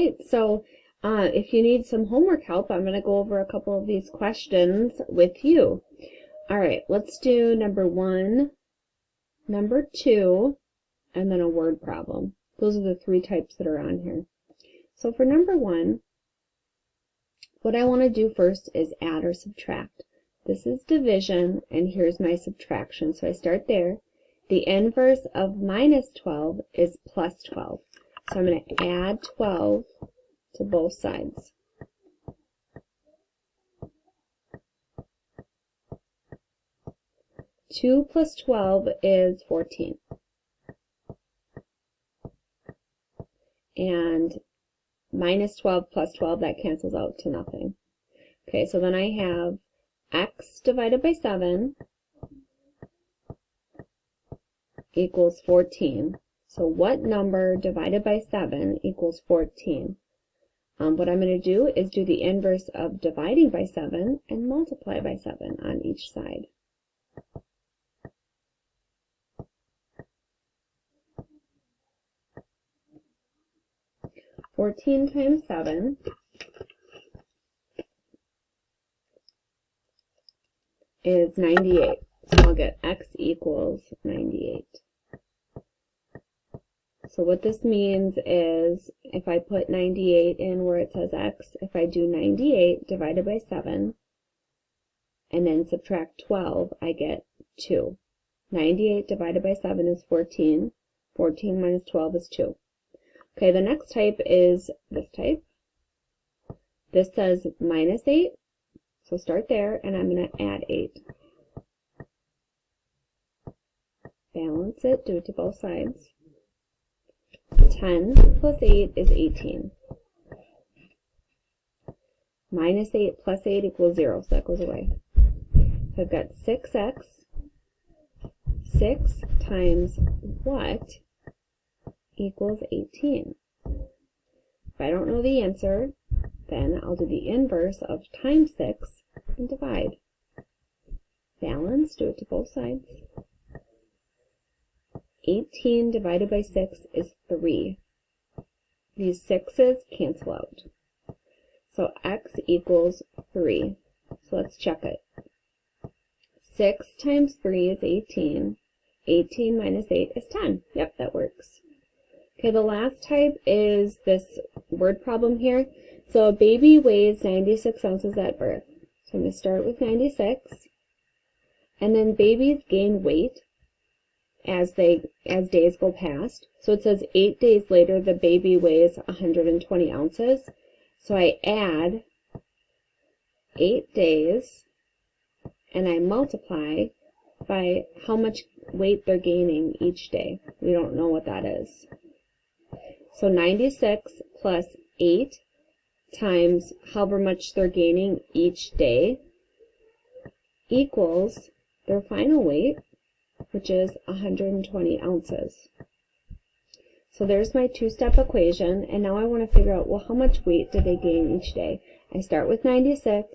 right, so if you need some homework help, I'm going to go over a couple of these questions with you. All right, let's do number 1, number 2, and then a word problem. Those are the 3 types that are on here. So for number 1, what I want to do first is add or subtract. This is division, and here's my subtraction. So I start there. The inverse of minus 12 is plus 12. So I'm going to add 12 to both sides. Two plus 12 is 14. And minus 12 plus 12, that cancels out to nothing. Okay, so then I have x divided by 7 equals 14. So what number divided by 7 equals 14? What I'm going to do is do the inverse of dividing by 7 and multiply by 7 on each side. Fourteen times 7 is 98. So I'll get x equals 98. So what this means is if I put 98 in where it says x, if I do 98 divided by 7 and then subtract 12, I get 2. 98 divided by 7 is 14. 14 minus 12 is 2. Okay, the next type is this type. This says minus 8, so start there, and I'm going to add 8. Balance it, do it to both sides. 10 plus 8 is 18. Minus 8 plus 8 equals 0, so that goes away. So I've got 6x. 6 times what equals 18? If I don't know the answer, then I'll do the inverse of times 6 and divide. Balance, do it to both sides. 18 divided by 6 is 3. These 6's cancel out. So x equals 3. So let's check it. 6 times 3 is 18. 18 minus 8 is 10. Yep, that works. Okay, the last type is this word problem here. So a baby weighs 96 ounces at birth. So I'm going to start with 96. And then babies gain weight as days go past. So it says 8 days later the baby weighs 120 ounces. So I add 8 days and I multiply by how much weight they're gaining each day. We don't know what that is. So 96 plus 8 times however much they're gaining each day equals their final weight, which is 120 ounces. So there's my two-step equation, and now I want to figure out, well, how much weight did they gain each day? I start with 96,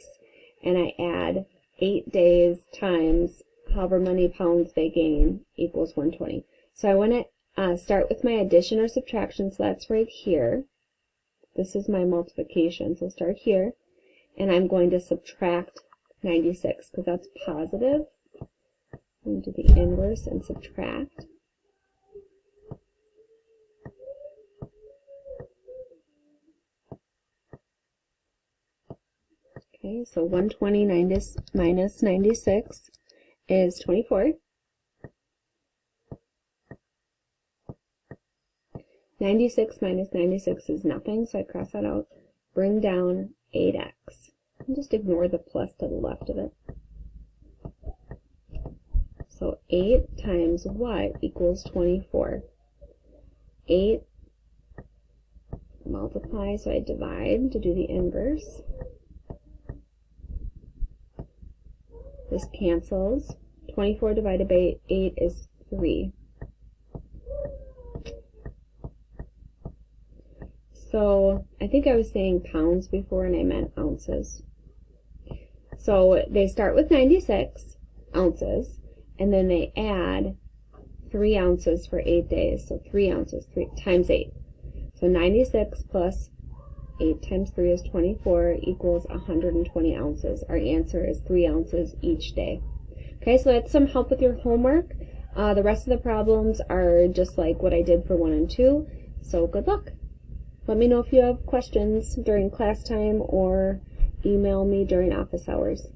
and I add 8 days times however many pounds they gain equals 120. So I want to start with my addition or subtraction, so that's right here. This is my multiplication, so start here, and I'm going to subtract 96, because that's positive. I'm going to do the inverse and subtract. Okay, so 120 minus 96 is 24. 96 minus 96 is nothing, so I cross that out. Bring down 8x. And just ignore the plus to the left of it. So 8 times what equals 24? 8 multiply, so I divide to do the inverse. This cancels. 24 divided by 8 is 3. So I think I was saying pounds before and I meant ounces. So they start with 96 ounces and then they add 3 ounces for 8 days. So 3 ounces, 3 times 8. So 96 plus 8 times 3 is 24, equals 120 ounces. Our answer is 3 ounces each day. Okay, so that's some help with your homework. The rest of the problems are just like what I did for 1 and 2, so good luck. Let me know if you have questions during class time or email me during office hours.